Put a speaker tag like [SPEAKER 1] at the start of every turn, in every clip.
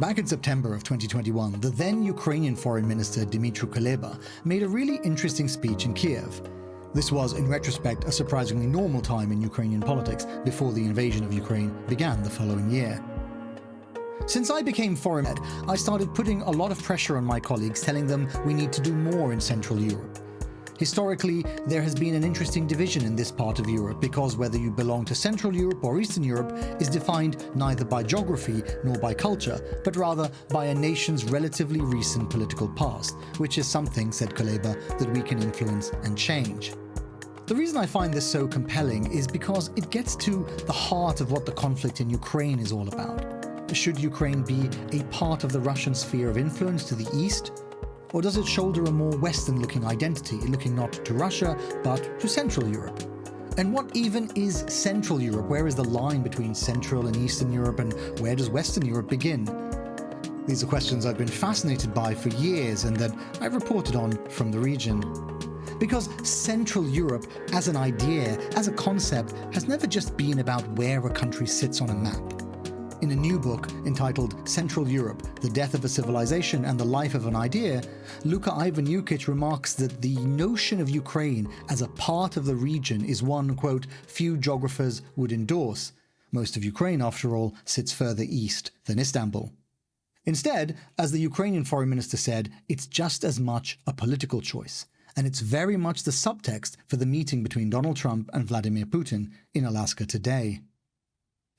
[SPEAKER 1] Back in September of 2021, the then Ukrainian Foreign Minister Dmytro Kuleba made a really interesting speech in Kiev. This was, in retrospect, a surprisingly normal time in Ukrainian politics before the invasion of Ukraine began the following year. Since I became foreign head, I started putting a lot of pressure on my colleagues, telling them we need to do more in Central Europe. Historically, there has been an interesting division in this part of Europe because whether you belong to Central Europe or Eastern Europe is defined neither by geography nor by culture, but rather by a nation's relatively recent political past, which is something, said Kuleba, that we can influence and change. The reason I find this so compelling is because it gets to the heart of what the conflict in Ukraine is all about. Should Ukraine be a part of the Russian sphere of influence to the east? Or does it shoulder a more Western-looking identity, looking not to Russia, but to Central Europe? And what even is Central Europe? Where is the line between Central and Eastern Europe, and where does Western Europe begin? These are questions I've been fascinated by for years and that I've reported on from the region. Because Central Europe, as an idea, as a concept, has never just been about where a country sits on a map. In a new book entitled Central Europe, The Death of a Civilization and the Life of an Idea, Luka Ivan Jukić remarks that the notion of Ukraine as a part of the region is one, quote, few geographers would endorse. Most of Ukraine, after all, sits further east than Istanbul. Instead, as the Ukrainian foreign minister said, it's just as much a political choice. And it's very much the subtext for the meeting between Donald Trump and Vladimir Putin in Alaska today.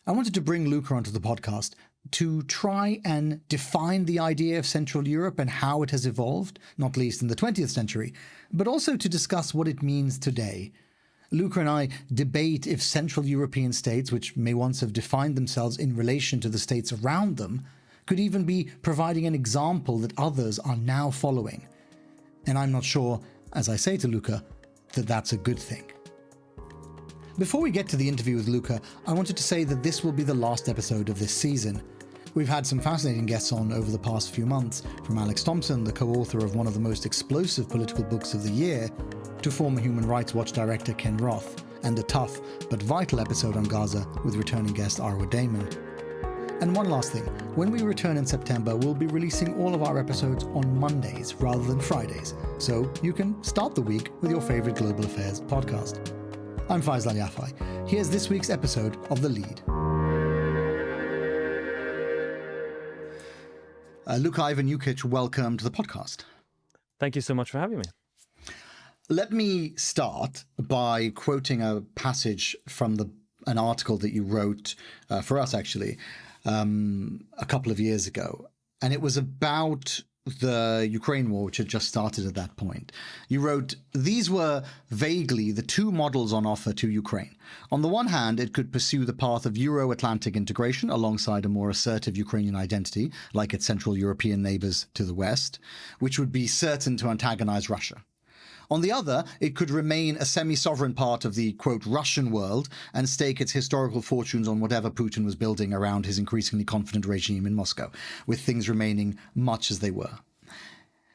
[SPEAKER 1] I wanted to bring Luka onto the podcast to try and define the idea of Central Europe and how it has evolved, not least in the 20th century, but also to discuss what it means today. Luka and I debate if Central European states, which may once have defined themselves in relation to the states around them, could even be providing an example that others are now following. And I'm not sure, as I say to Luka, that that's a good thing. Before we get to the interview with Luka, I wanted to say that this will be the last episode of this season. We've had some fascinating guests on over the past few months, from Alex Thompson, the co-author of one of the most explosive political books of the year, to former Human Rights Watch director Ken Roth, and a tough but vital episode on Gaza with returning guest Arwa Damon. And one last thing, when we return in September, we'll be releasing all of our episodes on Mondays rather than Fridays, so you can start the week with your favorite global affairs podcast. I'm Faisal Al Yafai. Here's this week's episode of The Lead. Luka Ivan Jukić, welcome to the podcast.
[SPEAKER 2] Thank you so much for having me.
[SPEAKER 1] Let me start by quoting a passage from an article that you wrote for us, actually, a couple of years ago. And it was about the Ukraine war, which had just started at that point. You wrote, these were vaguely the two models on offer to Ukraine. On the one hand, it could pursue the path of Euro-Atlantic integration alongside a more assertive Ukrainian identity, like its Central European neighbors to the west, which would be certain to antagonize Russia. On the other, it could remain a semi-sovereign part of the, quote, Russian world and stake its historical fortunes on whatever Putin was building around his increasingly confident regime in Moscow, with things remaining much as they were.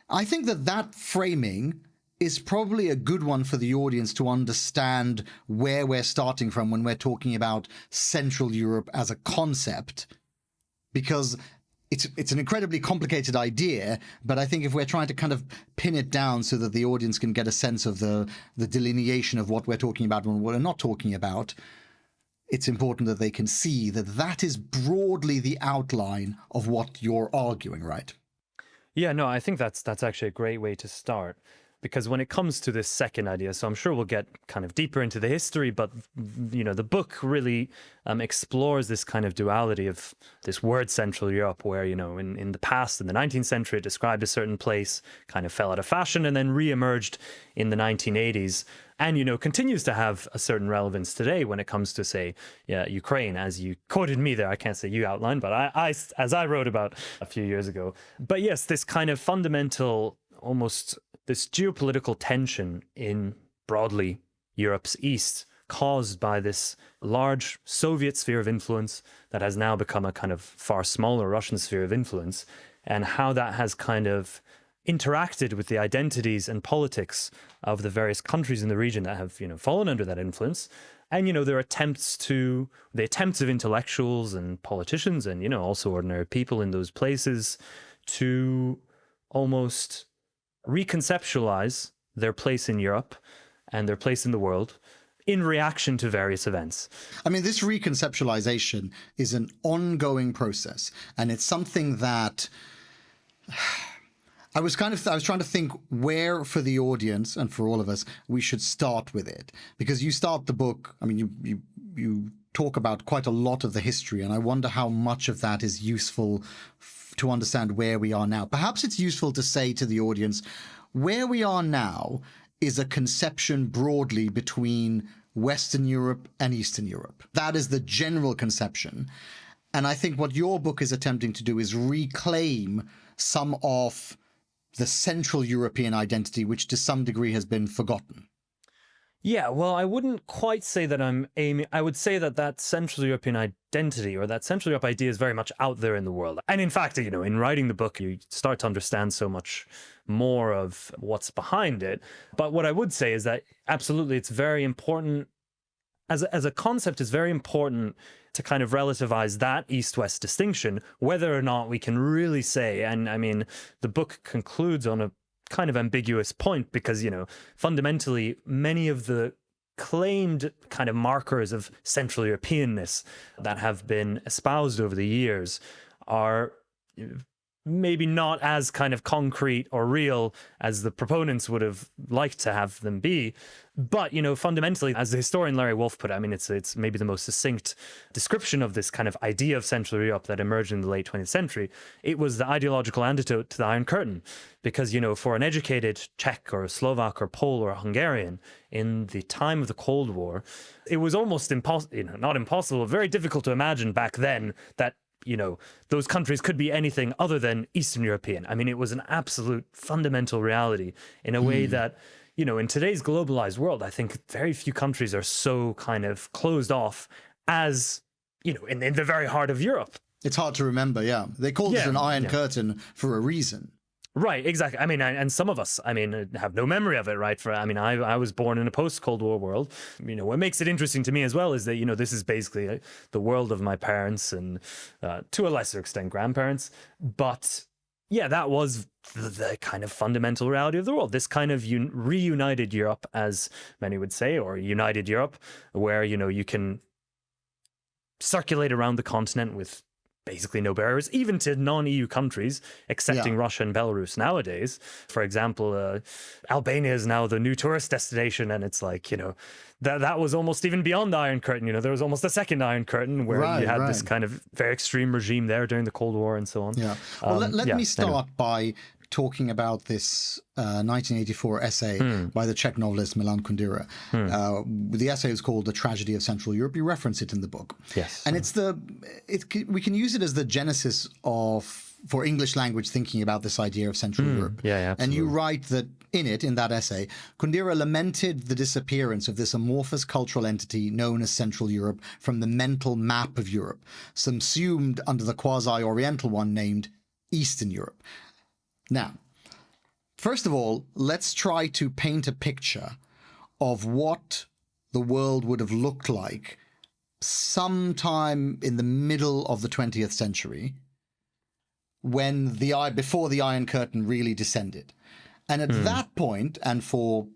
[SPEAKER 1] I think that framing is probably a good one for the audience to understand where we're starting from when we're talking about Central Europe as a concept, because it's an incredibly complicated idea, but I think if we're trying to kind of pin it down so that the audience can get a sense of the delineation of what we're talking about and what we're not talking about, it's important that they can see that is broadly the outline of what you're arguing, right?
[SPEAKER 2] Yeah, no, I think that's actually a great way to start. Because when it comes to this second idea, so I'm sure we'll get kind of deeper into the history, but, you know, the book really explores this kind of duality of this word Central Europe, where, you know, in the past, in the 19th century, it described a certain place, kind of fell out of fashion, and then re-emerged in the 1980s, and, you know, continues to have a certain relevance today when it comes to, say, Ukraine, as you quoted me there. I can't say you outlined, but as I wrote about a few years ago. But yes, this kind of fundamental, almost this geopolitical tension in broadly Europe's east, caused by this large Soviet sphere of influence that has now become a kind of far smaller Russian sphere of influence, and how that has kind of interacted with the identities and politics of the various countries in the region that have, you know, fallen under that influence, And, there are the attempts of intellectuals and politicians and, also ordinary people in those places to almost reconceptualize their place in Europe and their place in the world in reaction to various events.
[SPEAKER 1] I mean, this reconceptualization is an ongoing process, and it's something that I was trying to think where for the audience and for all of us we should start with it, because you start the book. I mean, you talk about quite a lot of the history, and I wonder how much of that is useful to understand where we are now. Perhaps it's useful to say to the audience where we are now is a conception broadly between Western Europe and Eastern Europe. That is the general conception. And I think what your book is attempting to do is reclaim some of the Central European identity, which to some degree has been forgotten.
[SPEAKER 2] Yeah, well, I wouldn't quite say that I'm aiming. I would say that Central European identity or that Central Europe idea is very much out there in the world. And in fact, in writing the book, you start to understand so much more of what's behind it. But what I would say is that absolutely, it's very important as a concept. It's very important to kind of relativize that East-West distinction, whether or not we can really say. And I mean, the book concludes on a kind of ambiguous point because, fundamentally, many of the claimed kind of markers of Central Europeanness that have been espoused over the years are maybe not as kind of concrete or real as the proponents would have liked to have them be. But, fundamentally, as the historian Larry Wolff put it, I mean, it's maybe the most succinct description of this kind of idea of Central Europe that emerged in the late 20th century. It was the ideological antidote to the Iron Curtain. Because, for an educated Czech or a Slovak or Pole or a Hungarian in the time of the Cold War, it was almost impossible, not impossible, very difficult to imagine back then that those countries could be anything other than Eastern European. I mean, it was an absolute fundamental reality in a way that, in today's globalized world, I think very few countries are so kind of closed off as, in the very heart of Europe.
[SPEAKER 1] It's hard to remember, yeah. They called it an Iron Curtain for a reason.
[SPEAKER 2] Right, exactly. I mean, and some of us, have no memory of it, right? I was born in a post-Cold War world. What makes it interesting to me as well is that, this is basically the world of my parents and to a lesser extent grandparents. But yeah, that was the kind of fundamental reality of the world. This kind of reunited Europe, as many would say, or united Europe, where, you can circulate around the continent with basically no barriers, even to non-EU countries, excepting Russia and Belarus nowadays. For example, Albania is now the new tourist destination, and it's like, that was almost even beyond the Iron Curtain. There was almost a second Iron Curtain where you had this kind of very extreme regime there during the Cold War and so on.
[SPEAKER 1] Yeah. Well, let me start by talking about this 1984 essay by the Czech novelist Milan Kundera. The essay is called "The Tragedy of Central Europe." You reference it in the book.
[SPEAKER 2] Yes.
[SPEAKER 1] And we can use it as the genesis for English language thinking about this idea of Central Europe.
[SPEAKER 2] Yeah, absolutely.
[SPEAKER 1] And you write that in that essay, Kundera lamented the disappearance of this amorphous cultural entity known as Central Europe from the mental map of Europe, subsumed under the quasi-Oriental one named Eastern Europe. Now, first of all, let's try to paint a picture of what the world would have looked like sometime in the middle of the 20th century, before the Iron Curtain really descended. And at that point, and for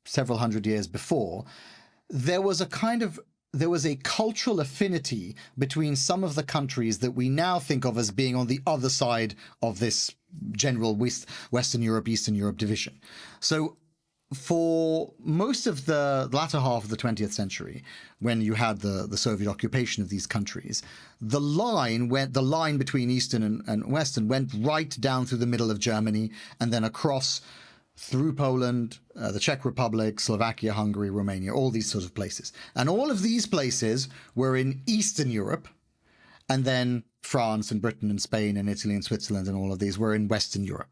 [SPEAKER 1] several hundred years before, there was a cultural affinity between some of the countries that we now think of as being on the other side of this general Western Europe, Eastern Europe division. So for most of the latter half of the 20th century, when you had the Soviet occupation of these countries, the line between Eastern and Western went right down through the middle of Germany and then across through Poland, the Czech Republic, Slovakia, Hungary, Romania, all these sorts of places. And all of these places were in Eastern Europe, and then France and Britain and Spain and Italy and Switzerland and all of these were in Western Europe.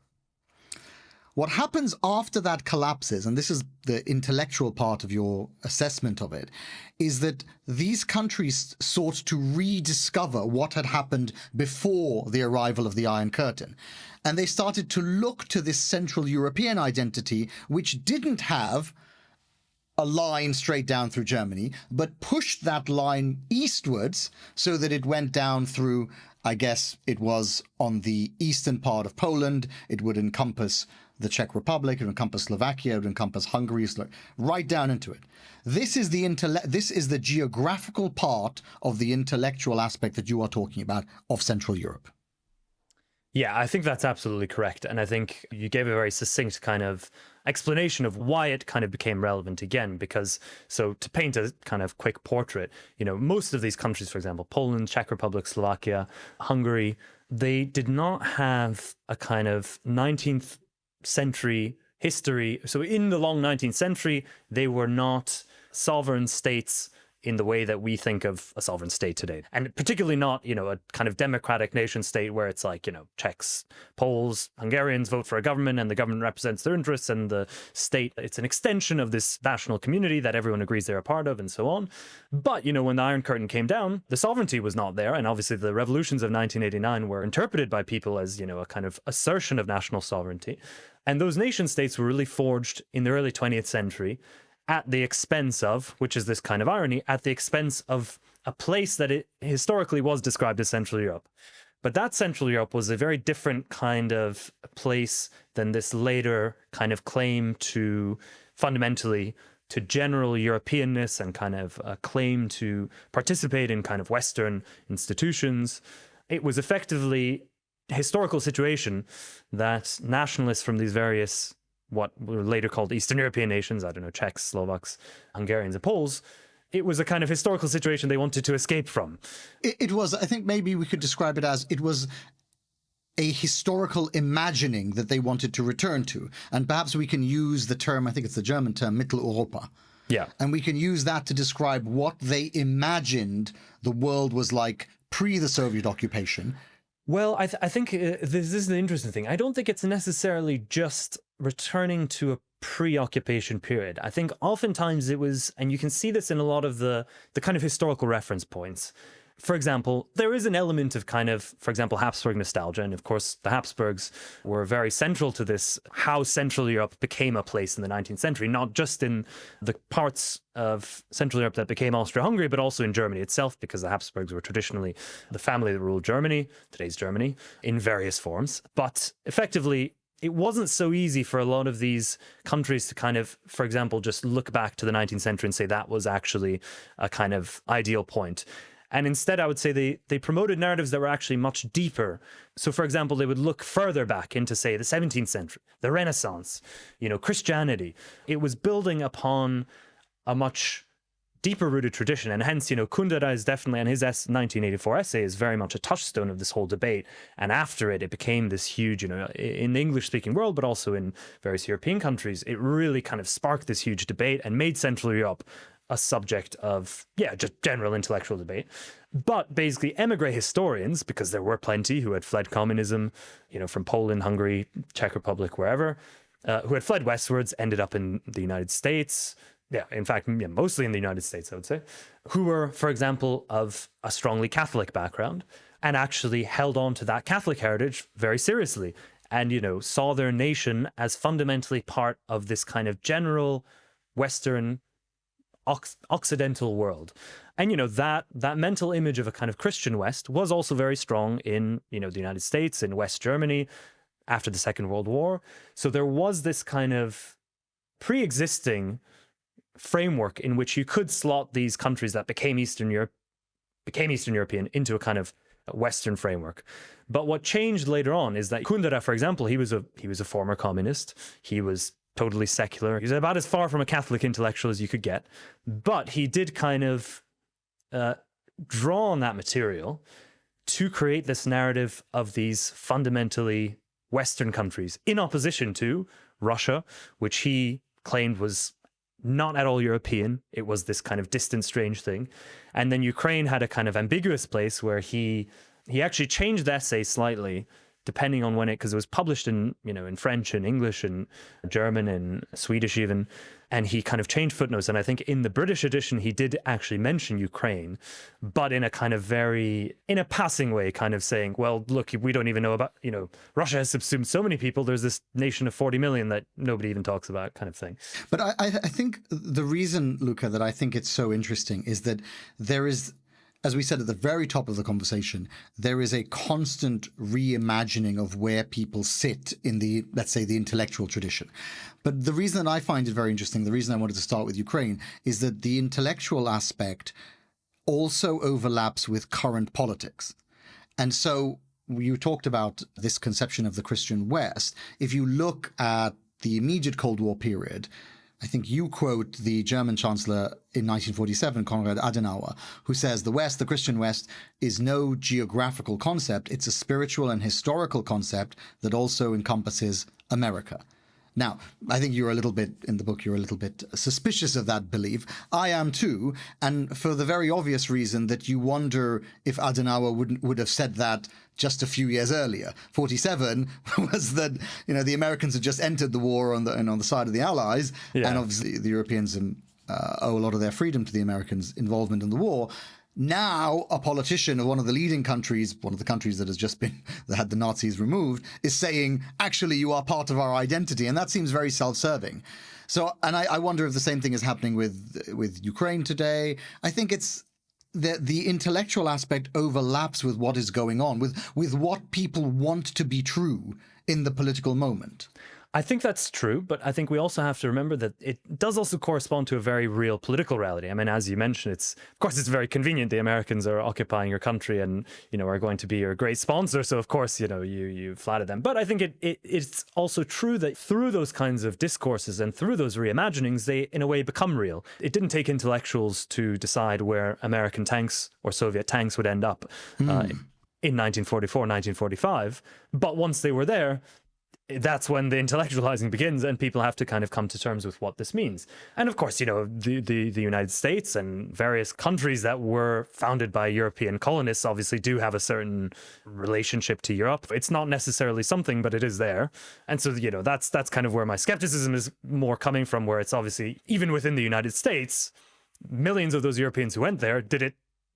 [SPEAKER 1] What happens after that collapses, and this is the intellectual part of your assessment of it, is that these countries sought to rediscover what had happened before the arrival of the Iron Curtain. And they started to look to this Central European identity, which didn't have a line straight down through Germany, but pushed that line eastwards so that it went down through, I guess it was on the eastern part of Poland. It would encompass the Czech Republic, it would encompass Slovakia, it would encompass Hungary, right down into it. This is the geographical part of the intellectual aspect that you are talking about of Central Europe.
[SPEAKER 2] Yeah, I think that's absolutely correct. And I think you gave a very succinct kind of explanation of why it kind of became relevant again. Because, so to paint a kind of quick portrait, most of these countries, for example, Poland, Czech Republic, Slovakia, Hungary, they did not have a kind of 19th century history. So in the long 19th century, they were not sovereign states in the way that we think of a sovereign state today. And particularly not, a kind of democratic nation state where it's like, Czechs, Poles, Hungarians vote for a government and the government represents their interests and the state, it's an extension of this national community that everyone agrees they're a part of and so on. But, when the Iron Curtain came down, the sovereignty was not there. And obviously the revolutions of 1989 were interpreted by people as, a kind of assertion of national sovereignty. And those nation states were really forged in the early 20th century at the expense of, which is this kind of irony, at the expense of a place that it historically was described as Central Europe. But that Central Europe was a very different kind of place than this later kind of claim to fundamentally to general Europeanness and kind of a claim to participate in kind of Western institutions. It was effectively a historical situation that nationalists from these various what were later called Eastern European nations, I don't know, Czechs, Slovaks, Hungarians, and Poles, it was a kind of historical situation they wanted to escape from.
[SPEAKER 1] It was, I think maybe we could describe it as, it was a historical imagining that they wanted to return to. And perhaps we can use the term, I think it's the German term, Mitteleuropa.
[SPEAKER 2] Yeah.
[SPEAKER 1] And we can use that to describe what they imagined the world was like pre the Soviet occupation.
[SPEAKER 2] Well, I think this is the interesting thing. I don't think it's necessarily just returning to a pre-occupation period. I think oftentimes it was, and you can see this in a lot of the kind of historical reference points. For example, there is an element of kind of, for example, Habsburg nostalgia. And of course, the Habsburgs were very central to this, how Central Europe became a place in the 19th century, not just in the parts of Central Europe that became Austria-Hungary, but also in Germany itself, because the Habsburgs were traditionally the family that ruled Germany, today's Germany, in various forms. But effectively, it wasn't so easy for a lot of these countries to kind of, for example, just look back to the 19th century and say that was actually a kind of ideal point. And instead, I would say they promoted narratives that were actually much deeper. So, for example, they would look further back into, say, the 17th century, the Renaissance, Christianity. It was building upon a much deeper-rooted tradition. And hence, Kundera is definitely, and his 1984 essay is very much a touchstone of this whole debate. And after it became this huge, in the English-speaking world, but also in various European countries, it really kind of sparked this huge debate and made Central Europe a subject of, just general intellectual debate. But basically, emigre historians, because there were plenty who had fled communism, from Poland, Hungary, Czech Republic, wherever, who had fled westwards, ended up in the United States. Yeah, in fact, mostly in the United States, I would say, who were, for example, of a strongly Catholic background and actually held on to that Catholic heritage very seriously and, saw their nation as fundamentally part of this kind of general Western Occidental world. And, that mental image of a kind of Christian West was also very strong in, the United States, in West Germany after the Second World War. So there was this kind of pre-existing framework in which you could slot these countries that became Eastern European into a kind of Western framework. But what changed later on is that Kundera, for example, he was a former communist. He was totally secular. He was about as far from a Catholic intellectual as you could get. But he did kind of draw on that material to create this narrative of these fundamentally Western countries in opposition to Russia, which he claimed was not at all European. It was this kind of distant, strange thing. And then Ukraine had a kind of ambiguous place where he actually changed the essay slightly, depending on when because it was published in, in French and English and German and Swedish even. and he kind of changed footnotes. And I think in the British edition, he did actually mention Ukraine, but in a kind of in a passing way, kind of saying, well, look, we don't even know about, Russia has subsumed so many people. There's this nation of 40 million that nobody even talks about, kind of thing.
[SPEAKER 1] But I think the reason, Luka, that I think it's so interesting is that there is, as we said at the very top of the conversation, there is a constant reimagining of where people sit in the, let's say, the intellectual tradition. But the reason that I find it very interesting, the reason I wanted to start with Ukraine, is that the intellectual aspect also overlaps with current politics. And so you talked about this conception of the Christian West. If you look at the immediate Cold War period, I think you quote the German Chancellor in 1947, Konrad Adenauer, who says the West, the Christian West, is no geographical concept. It's a spiritual and historical concept that also encompasses America. Now, I think you're a little bit, in the book, you're a little bit suspicious of that belief. I am too, and for the very obvious reason that you wonder if Adenauer would have said that just a few years earlier. 47 was that, the Americans had just entered the war on the side of the Allies, and obviously the Europeans owe a lot of their freedom to the Americans' involvement in the war. Now, a politician of one of the leading countries, one of the countries that that had the Nazis removed, is saying, actually, you are part of our identity. And that seems very self-serving. So, and I wonder if the same thing is happening with Ukraine today. I think it's the intellectual aspect overlaps with what is going on, with what people want to be true in the political moment.
[SPEAKER 2] I think that's true, but I think we also have to remember that it does also correspond to a very real political reality. I mean, as you mentioned, of course, it's very convenient. The Americans are occupying your country and, are going to be your great sponsor. So, of course, you flatter them. But I think it's also true that through those kinds of discourses and through those reimaginings, they, in a way, become real. It didn't take intellectuals to decide where American tanks or Soviet tanks would end up in 1944, 1945. But once they were there, that's when the intellectualizing begins and people have to kind of come to terms with what this means. And of course, the United States and various countries that were founded by European colonists obviously do have a certain relationship to Europe. It's not necessarily something, but it is there. And so, that's kind of where my skepticism is more coming from, where it's obviously, even within the United States, millions of those Europeans who went there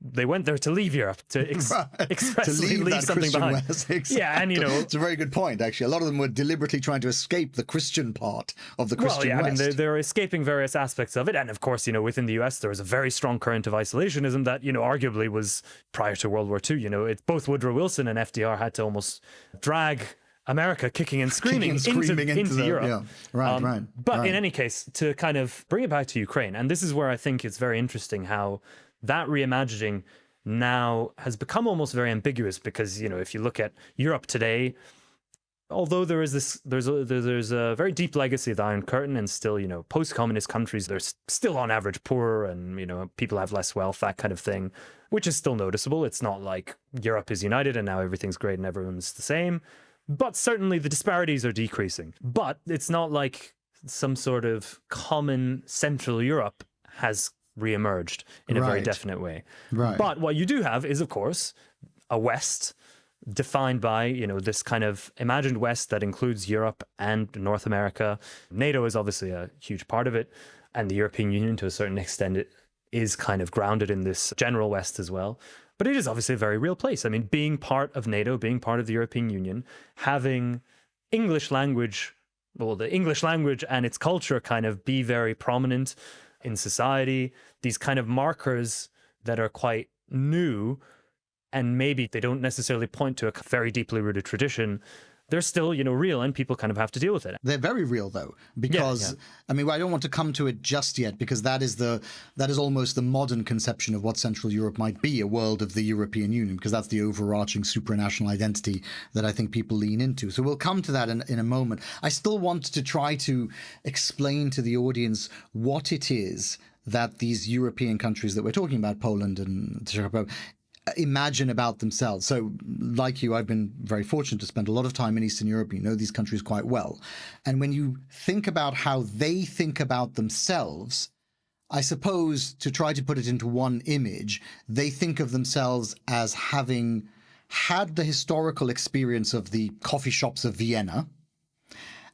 [SPEAKER 2] they went there to leave Europe, to expressly leave something
[SPEAKER 1] Christian
[SPEAKER 2] behind.
[SPEAKER 1] West, exactly.
[SPEAKER 2] Yeah, and
[SPEAKER 1] it's a very good point, actually. A lot of them were deliberately trying to escape the Christian part of the Christian West.
[SPEAKER 2] I mean, they're escaping various aspects of it. And of course, within the US, there was a very strong current of isolationism that, arguably was prior to World War II. Both Woodrow Wilson and FDR had to almost drag America kicking and screaming into Europe.
[SPEAKER 1] Yeah. Right.
[SPEAKER 2] But in any case, to kind of bring it back to Ukraine, and this is where I think it's very interesting how that reimagining now has become almost very ambiguous, because, if you look at Europe today, although there's a very deep legacy of the Iron Curtain, and still, post-communist countries, they're still on average poorer, and, people have less wealth, that kind of thing, which is still noticeable. It's not like Europe is united and now everything's great and everyone's the same. But certainly the disparities are decreasing. But it's not like some sort of common Central Europe has reemerged in a very definite way.
[SPEAKER 1] Right.
[SPEAKER 2] But what you do have is, of course, a West defined by, this kind of imagined West that includes Europe and North America. NATO is obviously a huge part of it, and the European Union, to a certain extent, it is kind of grounded in this general West as well. But it is obviously a very real place. I mean, being part of NATO, being part of the European Union, having the English language and its culture kind of be very prominent in society, these kind of markers that are quite new, and maybe they don't necessarily point to a very deeply rooted tradition, they're still, real, and people kind of have to deal with it.
[SPEAKER 1] They're very real, though, because, I mean, I don't want to come to it just yet, because that is almost the modern conception of what Central Europe might be, a world of the European Union, because that's the overarching supranational identity that I think people lean into. So we'll come to that in a moment. I still want to try to explain to the audience what it is that these European countries that we're talking about, Poland and Czech Republic, imagine about themselves. So, like you, I've been very fortunate to spend a lot of time in Eastern Europe. You know these countries quite well. And when you think about how they think about themselves, I suppose, to try to put it into one image, they think of themselves as having had the historical experience of the coffee shops of Vienna,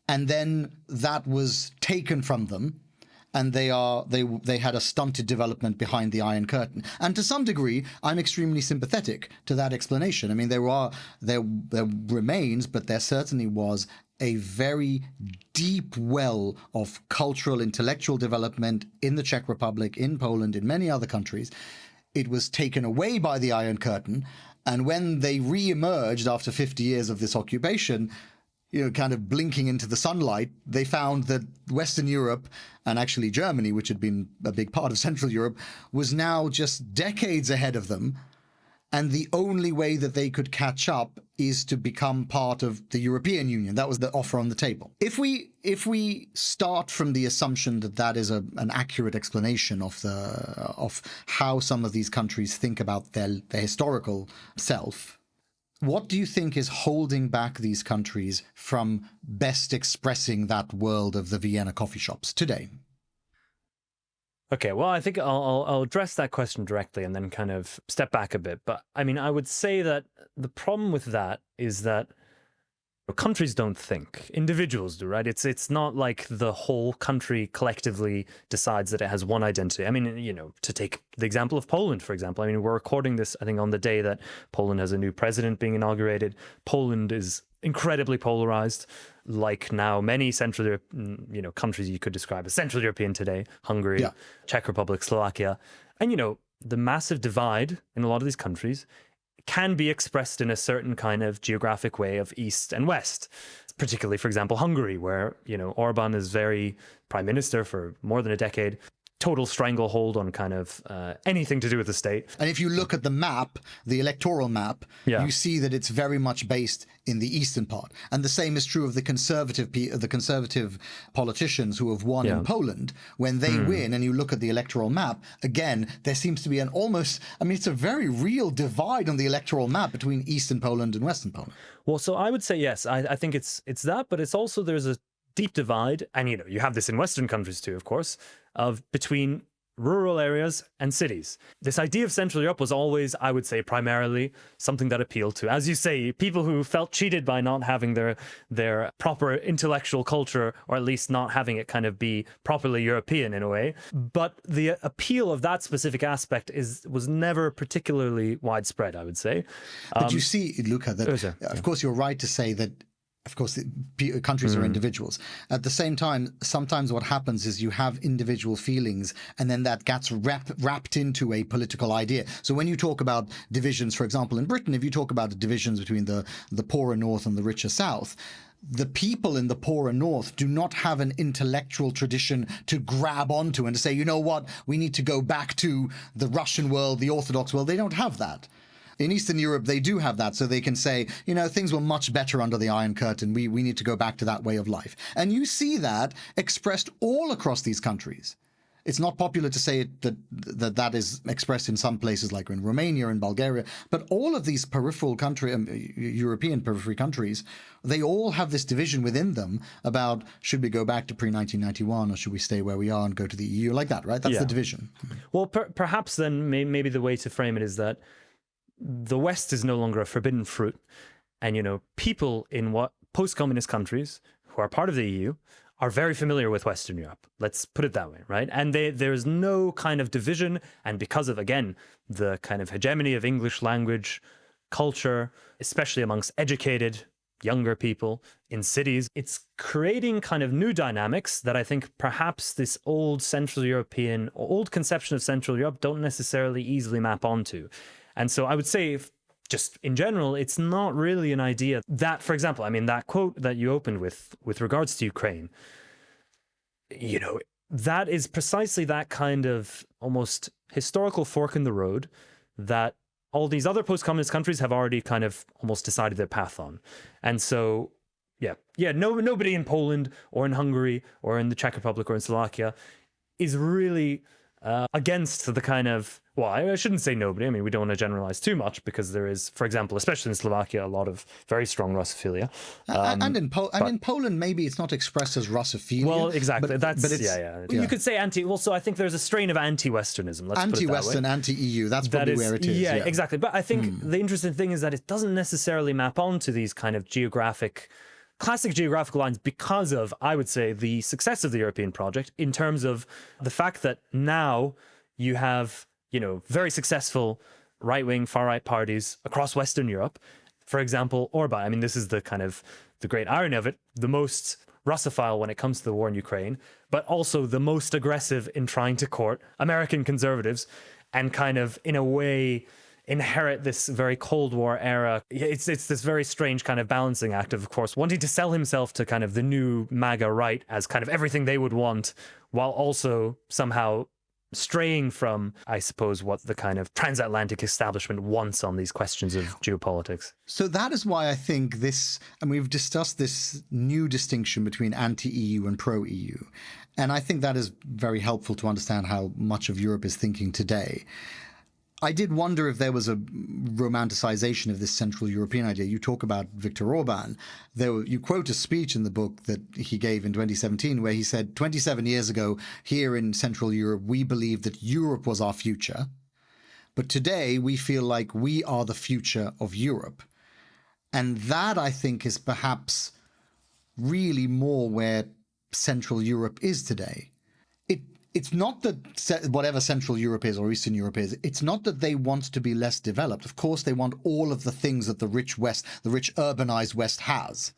[SPEAKER 1] and then that was taken from them, and they had a stunted development behind the Iron Curtain. And to some degree, I'm extremely sympathetic to that explanation. I mean, there remains, but there certainly was a very deep well of cultural, intellectual development in the Czech Republic, in Poland, in many other countries. It was taken away by the Iron Curtain, and when they re-emerged after 50 years of this occupation, kind of blinking into the sunlight, they found that Western Europe, and actually Germany, which had been a big part of Central Europe, was now just decades ahead of them. And the only way that they could catch up is to become part of the European Union. That was the offer on the table. If we start from the assumption that that is an accurate explanation of how some of these countries think about their historical self, what do you think is holding back these countries from best expressing that world of the Vienna coffee shops today?
[SPEAKER 2] Okay, well, I think I'll address that question directly and then kind of step back a bit. But I mean, I would say that the problem with that is that countries don't think. Individuals do, right? It's not like the whole country collectively decides that it has one identity. I mean, to take the example of Poland, for example. I mean, we're recording this, I think, on the day that Poland has a new president being inaugurated. Poland is incredibly polarized, like now many Central Europe, countries you could describe as Central European today, Hungary, Czech Republic, Slovakia. And, the massive divide in a lot of these countries can be expressed in a certain kind of geographic way of East and West, particularly, for example, Hungary, where, Orban is prime minister for more than a decade. Total stranglehold on kind of anything to do with the state.
[SPEAKER 1] And if you look at the map, the electoral map, you see that it's very much based in the eastern part. And the same is true of the conservative politicians who have won in Poland. When they win, and you look at the electoral map, again, there seems to be it's a very real divide on the electoral map between Eastern Poland and Western Poland.
[SPEAKER 2] Well, so I would say yes. I think it's that, but it's also there's a deep divide, and you have this in Western countries too, of course, between rural areas and cities. This idea of Central Europe was always, I would say, primarily something that appealed to, as you say, people who felt cheated by not having their proper intellectual culture, or at least not having it kind of be properly European in a way. But the appeal of that specific aspect was never particularly widespread, I would say.
[SPEAKER 1] But you see, Luka, that of course you're right to say that of course, countries are individuals. At the same time, sometimes what happens is you have individual feelings, and then that gets wrapped into a political idea. So when you talk about divisions, for example, in Britain, if you talk about the divisions between the poorer north and the richer south, the people in the poorer north do not have an intellectual tradition to grab onto and to say, you know what, we need to go back to the Russian world, the Orthodox world. They don't have that. In Eastern Europe, they do have that, so they can say, things were much better under the Iron Curtain. We need to go back to that way of life. And you see that expressed all across these countries. It's not popular to say that is expressed in some places like in Romania and Bulgaria, but all of these European periphery countries, they all have this division within them about should we go back to pre-1991 or should we stay where we are and go to the EU, like that, right? That's the division.
[SPEAKER 2] Well, perhaps then maybe the way to frame it is that the West is no longer a forbidden fruit. And, people in post-communist countries who are part of the EU are very familiar with Western Europe. Let's put it that way, right? And there's no kind of division. And because of, again, the kind of hegemony of English language, culture, especially amongst educated younger people in cities, it's creating kind of new dynamics that I think perhaps this old conception of Central Europe don't necessarily easily map onto. And so I would say, just in general, it's not really an idea that, for example, that quote that you opened with regards to Ukraine, that is precisely that kind of almost historical fork in the road that all these other post-communist countries have already kind of almost decided their path on. And so, nobody in Poland or in Hungary or in the Czech Republic or in Slovakia is really against the kind of, well, I shouldn't say nobody. We don't want to generalize too much because there is, for example, especially in Slovakia, a lot of very strong Russophilia.
[SPEAKER 1] And in Poland, maybe it's not expressed as Russophilia.
[SPEAKER 2] Well, exactly. But it's, You could say so I think there's a strain of anti-Westernism.
[SPEAKER 1] Anti-Western, anti-EU. That's probably where it is.
[SPEAKER 2] Yeah, exactly. But I think the interesting thing is that it doesn't necessarily map onto these kind of geographic classic geographical lines because of, I would say, the success of the European project in terms of the fact that now you have, very successful right-wing, far-right parties across Western Europe. For example, Orban. I mean, this is the kind of the great irony of it, the most Russophile when it comes to the war in Ukraine, but also the most aggressive in trying to court American conservatives and kind of, in a way, inherit this very Cold War era. It's this very strange kind of balancing act of course, wanting to sell himself to kind of the new MAGA right as kind of everything they would want, while also somehow straying from, I suppose, what the kind of transatlantic establishment wants on these questions of geopolitics.
[SPEAKER 1] So that is why I think this, and we've discussed this new distinction between anti-EU and pro-EU. And I think that is very helpful to understand how much of Europe is thinking today. I did wonder if there was a romanticization of this Central European idea. You talk about Viktor Orban. You quote a speech in the book that he gave in 2017 where he said, 27 years ago, here in Central Europe, we believed that Europe was our future. But today, we feel like we are the future of Europe. And that, I think, is perhaps really more where Central Europe is today. It's not that whatever Central Europe is or Eastern Europe is, it's not that they want to be less developed. Of course, they want all of the things that the rich West, the rich urbanized West has.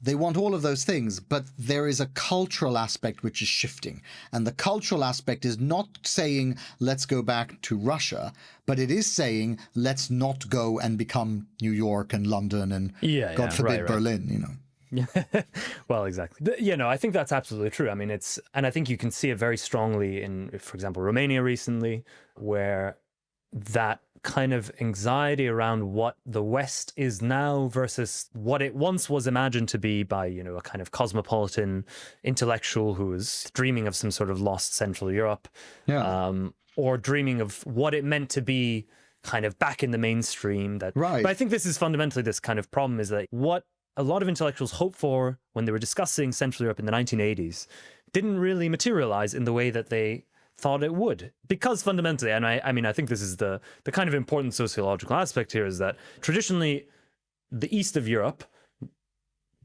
[SPEAKER 1] They want all of those things, but there is a cultural aspect which is shifting. And the cultural aspect is not saying, let's go back to Russia, but it is saying, let's not go and become New York and London and, God forbid, Berlin,
[SPEAKER 2] Yeah, well, exactly. I think that's absolutely true. I mean, and I think you can see it very strongly in, for example, Romania recently, where that kind of anxiety around what the West is now versus what it once was imagined to be by, a kind of cosmopolitan intellectual who was dreaming of some sort of lost Central Europe, or dreaming of what it meant to be kind of back in the mainstream. Right. But I think this is fundamentally this kind of problem, is that what a lot of intellectuals hoped for when they were discussing Central Europe in the 1980s didn't really materialize in the way that they thought it would. Because fundamentally, and I mean, I think this is the kind of important sociological aspect here, is that traditionally the east of Europe,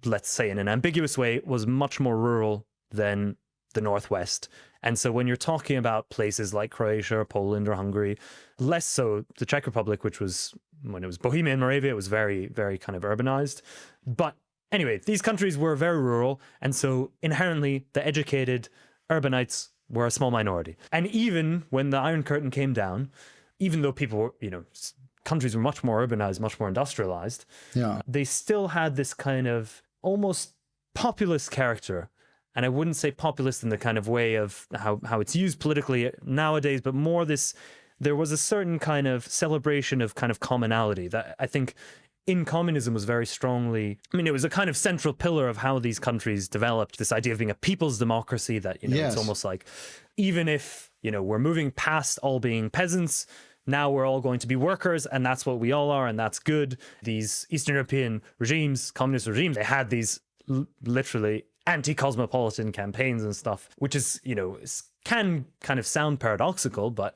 [SPEAKER 2] let's say in an ambiguous way, was much more rural than the northwest. And so when you're talking about places like Croatia or Poland or Hungary, less so the Czech Republic, which was, when it was Bohemia and Moravia, it was very, very kind of urbanized. But anyway, these countries were very rural. And so inherently, the educated urbanites were a small minority. And even when the Iron Curtain came down, even though people were, countries were much more urbanized, much more industrialized, they still had this kind of almost populist character. And I wouldn't say populist in the kind of way of how it's used politically nowadays, but more there was a certain kind of celebration of kind of commonality that I think in communism was very strongly, it was a kind of central pillar of how these countries developed, this idea of being a people's democracy that, it's almost like, even if, we're moving past all being peasants, now we're all going to be workers, and that's what we all are, and that's good. These Eastern European regimes, communist regimes, they had these literally anti-cosmopolitan campaigns and stuff, which is, can kind of sound paradoxical, but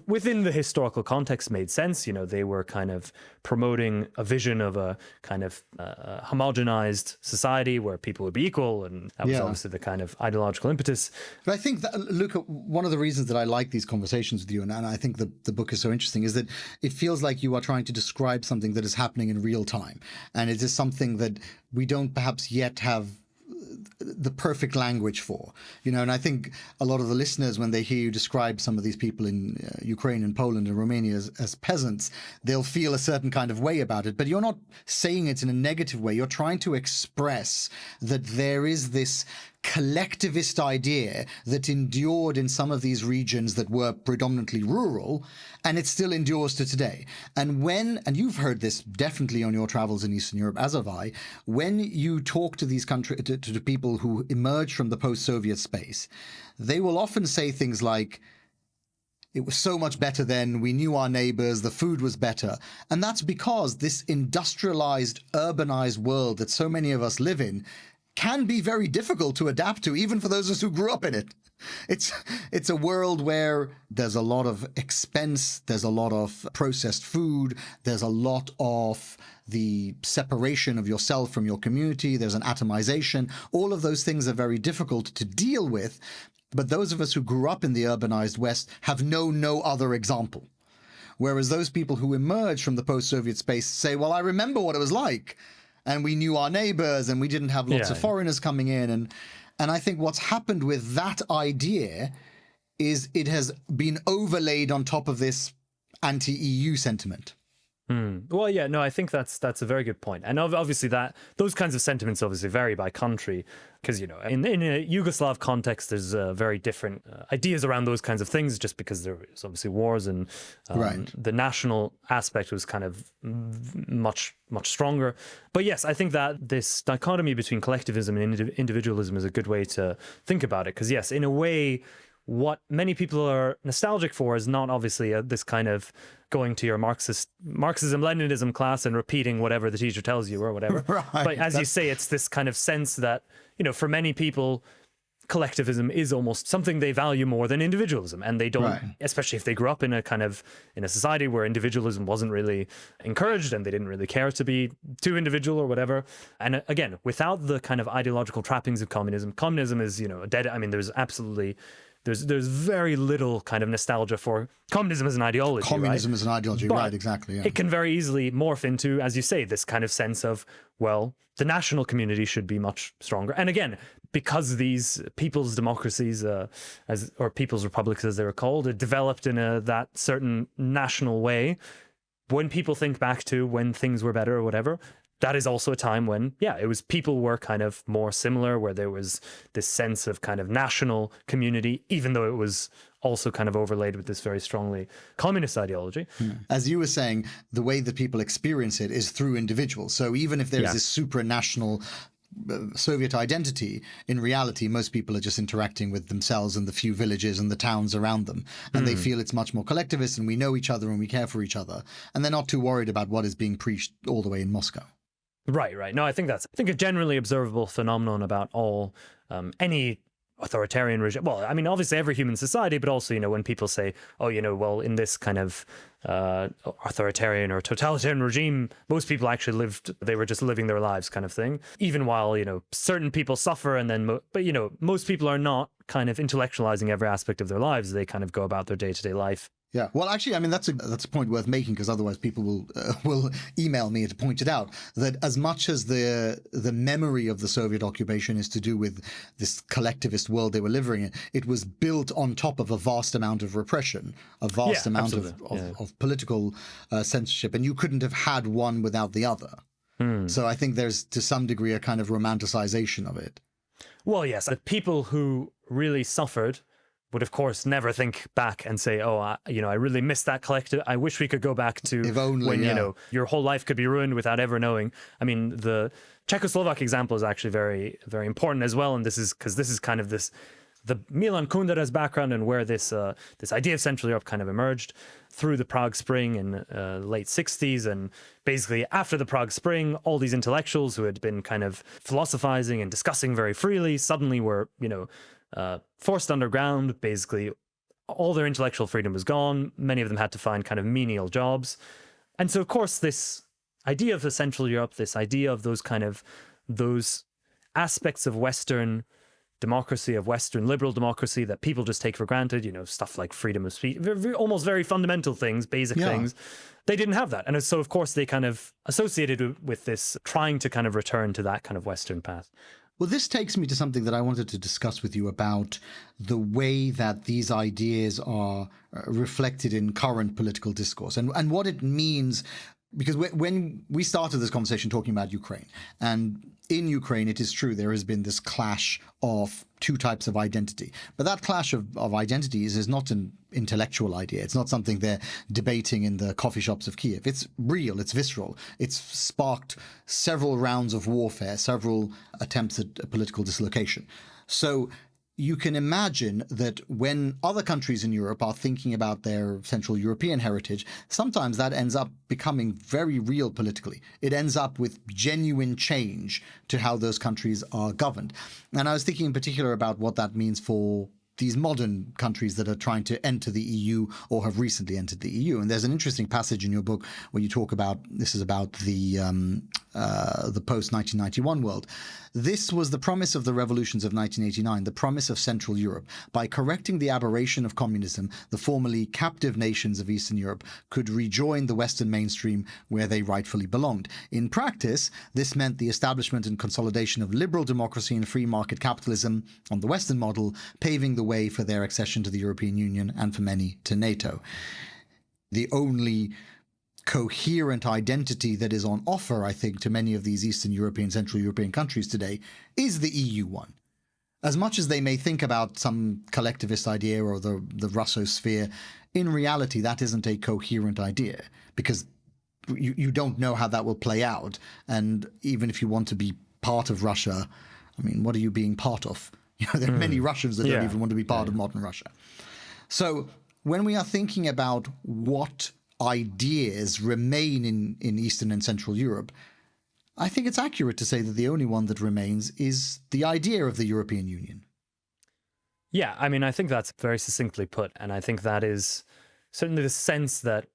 [SPEAKER 2] within the historical context made sense. They were kind of promoting a vision of a kind of homogenized society where people would be equal, and that was obviously the kind of ideological impetus.
[SPEAKER 1] But I think that, Luka, one of the reasons that I like these conversations with you, and I think the book is so interesting, is that it feels like you are trying to describe something that is happening in real time, and it is something that we don't perhaps yet have the perfect language for, and I think a lot of the listeners, when they hear you describe some of these people in Ukraine and Poland and Romania as peasants, they'll feel a certain kind of way about it. But you're not saying it in a negative way. You're trying to express that there is this collectivist idea that endured in some of these regions that were predominantly rural, and it still endures to today. And you've heard this definitely on your travels in Eastern Europe, as have I, when you talk to these countries, to people who emerge from the post-Soviet space, they will often say things like, it was so much better then, we knew our neighbors, the food was better. And that's because this industrialized, urbanized world that so many of us live in can be very difficult to adapt to, even for those of us who grew up in it. It's a world where there's a lot of expense, there's a lot of processed food, there's a lot of the separation of yourself from your community, there's an atomization. All of those things are very difficult to deal with, but those of us who grew up in the urbanized West have known no other example. Whereas those people who emerge from the post-Soviet space say, well, I remember what it was like, and we knew our neighbors, and we didn't have lots of foreigners coming in, and I think what's happened with that idea is it has been overlaid on top of this anti-EU sentiment.
[SPEAKER 2] Well, yeah, no, I think that's a very good point. And obviously those kinds of sentiments obviously vary by country because, you know, in a Yugoslav context, there's very different ideas around those kinds of things just because there was obviously wars and the national aspect was kind of much stronger. But yes, I think that this dichotomy between collectivism and individualism is a good way to think about it because, yes, in a way, what many people are nostalgic for is not obviously this kind of going to your Marxism-Leninism class and repeating whatever the teacher tells you or whatever.
[SPEAKER 1] Right,
[SPEAKER 2] but as you say, it's this kind of sense that, you know, for many people, collectivism is almost something they value more than individualism. And they don't, especially if they grew up in a society where individualism wasn't really encouraged and they didn't really care to be too individual or whatever. And again, without the kind of ideological trappings of communism is, you know, dead. I mean, there's very little kind of nostalgia for communism as an ideology.
[SPEAKER 1] Communism as an ideology, right, exactly. Yeah.
[SPEAKER 2] It can very easily morph into, as you say, this kind of sense of, well, the national community should be much stronger. And again, because these people's democracies, or people's republics as they were called, are developed in that certain national way, when people think back to when things were better or whatever, that is also a time when, it was people were kind of more similar, where there was this sense of kind of national community, even though it was also kind of overlaid with this very strongly communist ideology.
[SPEAKER 1] As you were saying, the way that people experience it is through individuals. So even if there's this supranational Soviet identity, in reality, most people are just interacting with themselves and the few villages and the towns around them. And they feel it's much more collectivist and we know each other and we care for each other. And they're not too worried about what is being preached all the way in Moscow.
[SPEAKER 2] Right. No, I think a generally observable phenomenon about any authoritarian regime. Well, I mean, obviously every human society, but also, you know, when people say, oh, you know, well, in this kind of authoritarian or totalitarian regime, most people actually they were just living their lives kind of thing. Even while, you know, certain people suffer and then, but, you know, most people are not kind of intellectualizing every aspect of their lives. They kind of go about their day-to-day life.
[SPEAKER 1] Yeah, well, actually, I mean, that's a point worth making because otherwise people will email me to point it out, that as much as the memory of the Soviet occupation is to do with this collectivist world they were living in, it was built on top of a vast amount of repression, a vast amount of political censorship, and you couldn't have had one without the other. So I think there's, to some degree, a kind of romanticization of it.
[SPEAKER 2] Well, yes, the people who really suffered would, of course, never think back and say, oh, I really miss that collective. I wish we could go back to when, you know, your whole life could be ruined without ever knowing. I mean, the Czechoslovak example is actually very, very important as well. And this is because this is kind of the Milan Kundera's background and where this idea of Central Europe kind of emerged through the Prague Spring in late 60s. And basically after the Prague Spring, all these intellectuals who had been kind of philosophizing and discussing very freely suddenly were, you know, forced underground. Basically, all their intellectual freedom was gone. Many of them had to find kind of menial jobs. And so, of course, this idea of the Central Europe, this idea of those aspects of Western democracy, of Western liberal democracy that people just take for granted, you know, stuff like freedom of speech, almost very fundamental things, basic things, they didn't have that. And so, of course, they kind of associated with this, trying to kind of return to that kind of Western path.
[SPEAKER 1] Well, this takes me to something that I wanted to discuss with you about the way that these ideas are reflected in current political discourse and what it means. Because when we started this conversation talking about Ukraine, and in Ukraine, it is true, there has been this clash of two types of identity. But that clash of identities is not an intellectual idea. It's not something they're debating in the coffee shops of Kiev. It's real. It's visceral. It's sparked several rounds of warfare, several attempts at political dislocation. So you can imagine that when other countries in Europe are thinking about their Central European heritage, sometimes that ends up becoming very real politically. It ends up with genuine change to how those countries are governed. And I was thinking in particular about what that means for these modern countries that are trying to enter the EU or have recently entered the EU. And there's an interesting passage in your book where you talk about, this is about the post-1991 world. This was the promise of the revolutions of 1989, the promise of Central Europe. By correcting the aberration of communism, the formerly captive nations of Eastern Europe could rejoin the Western mainstream where they rightfully belonged. In practice, this meant the establishment and consolidation of liberal democracy and free market capitalism on the Western model, paving the way for their accession to the European Union and for many to NATO. The only coherent identity that is on offer, I think, to many of these Eastern European, Central European countries today is the EU one. As much as they may think about some collectivist idea or the Russosphere, in reality, that isn't a coherent idea because you don't know how that will play out. And even if you want to be part of Russia, I mean, what are you being part of? There are many Russians that don't even want to be part of modern Russia. So when we are thinking about what ideas remain in Eastern and Central Europe, I think it's accurate to say that the only one that remains is the idea of the European Union.
[SPEAKER 2] Yeah, I mean, I think that's very succinctly put. And I think that is certainly the sense that,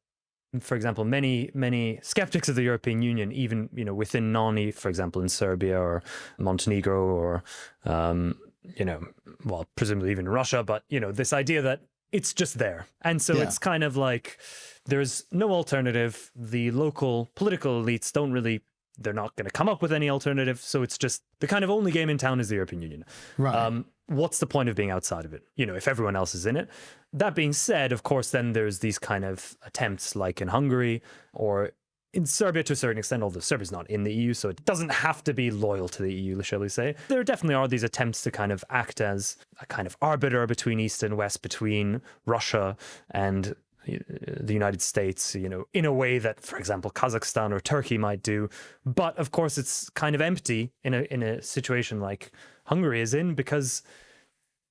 [SPEAKER 2] for example, many skeptics of the European Union, even, within non-EU, for example, in Serbia or Montenegro or, well, presumably even Russia, but, this idea that it's just there. And so it's kind of like there's no alternative. The local political elites they're not going to come up with any alternative. So it's just the kind of only game in town is the European Union.
[SPEAKER 1] Right.
[SPEAKER 2] What's the point of being outside of it, if everyone else is in it? That being said, of course, then there's these kind of attempts like in Hungary or in Serbia to a certain extent, although Serbia's not in the EU, so it doesn't have to be loyal to the EU, shall we say. There definitely are these attempts to kind of act as a kind of arbiter between East and West, between Russia and the United States, in a way that, for example, Kazakhstan or Turkey might do. But of course, it's kind of empty in a situation like Hungary is in, because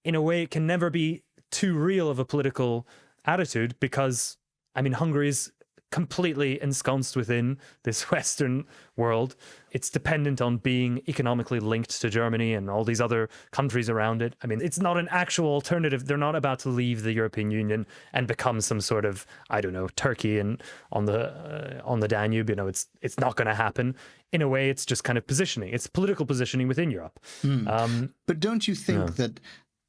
[SPEAKER 2] in a way it can never be too real of a political attitude because, I mean, Hungary is completely ensconced within this Western world. It's dependent on being economically linked to Germany and all these other countries around it. I mean, it's not an actual alternative. They're not about to leave the European Union and become some sort of, I don't know, Turkey and on the Danube. It's not going to happen. In a way, it's just kind of positioning. It's political positioning within Europe.
[SPEAKER 1] But don't you think that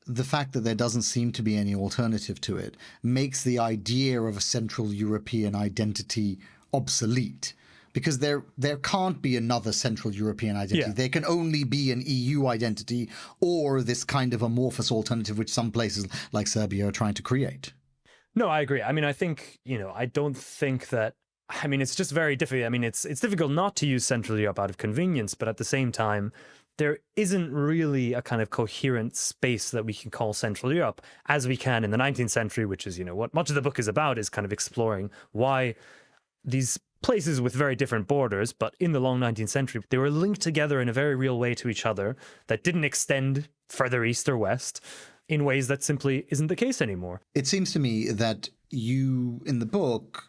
[SPEAKER 1] the fact that there doesn't seem to be any alternative to it makes the idea of a Central European identity obsolete? Because there can't be another Central European identity. There can only be an EU identity or this kind of amorphous alternative which some places like Serbia are trying to create.
[SPEAKER 2] No, I agree. I mean, I think, I don't think that, I mean, it's just very difficult. I mean, it's difficult not to use Central Europe out of convenience, but at the same time, there isn't really a kind of coherent space that we can call Central Europe as we can in the 19th century, which is, what much of the book is about, is kind of exploring why these places with very different borders, but in the long 19th century, they were linked together in a very real way to each other that didn't extend further east or west in ways that simply isn't the case anymore.
[SPEAKER 1] It seems to me that you, in the book,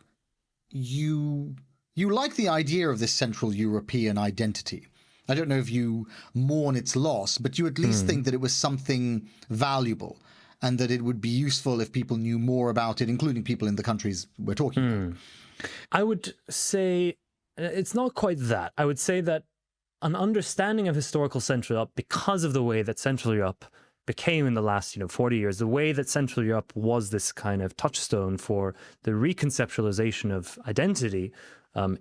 [SPEAKER 1] you like the idea of this Central European identity. I don't know if you mourn its loss, but you at least think that it was something valuable and that it would be useful if people knew more about it, including people in the countries we're talking about.
[SPEAKER 2] I would say it's not quite that. I would say that an understanding of historical Central Europe, because of the way that Central Europe became in the last 40 years, the way that Central Europe was this kind of touchstone for the reconceptualization of identity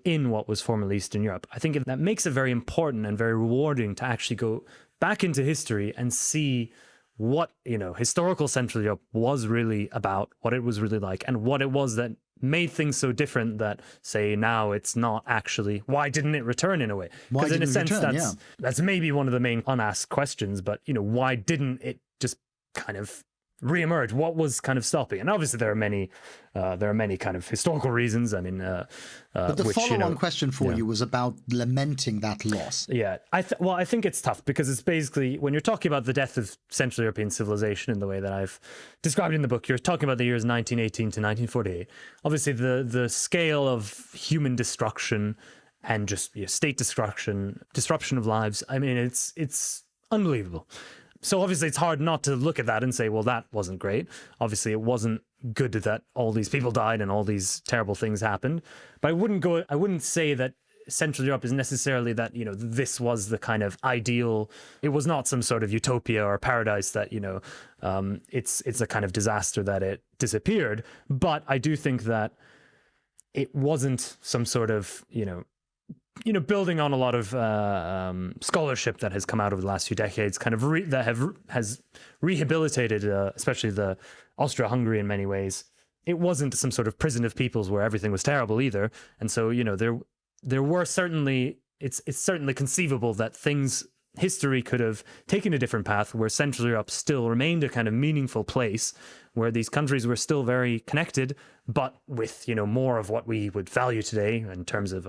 [SPEAKER 2] in what was formerly Eastern Europe. I think that makes it very important and very rewarding to actually go back into history and see what, historical Central Europe was really about, what it was really like, and what it was that made things so different that, say, now it's not actually, why didn't it return in a way? Because in a sense, that's maybe one of the main unasked questions, but, why didn't it just kind of reemerge? What was kind of stopping? And obviously there are many kind of historical reasons. I mean,
[SPEAKER 1] but the follow-on question for you was about lamenting that loss.
[SPEAKER 2] Yeah, I think it's tough because it's basically, when you're talking about the death of Central European civilization in the way that I've described in the book, you're talking about the years 1918 to 1948. Obviously, the scale of human destruction and just state destruction, disruption of lives. I mean, it's unbelievable. So obviously it's hard not to look at that and say, well, that wasn't great. Obviously it wasn't good that all these people died and all these terrible things happened. But I wouldn't say that Central Europe is necessarily that, this was the kind of ideal. It was not some sort of utopia or paradise that, it's a kind of disaster that it disappeared. But I do think that it wasn't some sort of, building on a lot of scholarship that has come out over the last few decades, kind of has rehabilitated, especially the Austria-Hungary in many ways. It wasn't some sort of prison of peoples where everything was terrible either. And so, there were certainly, it's certainly conceivable that history could have taken a different path, where Central Europe still remained a kind of meaningful place, where these countries were still very connected, but with, more of what we would value today in terms of,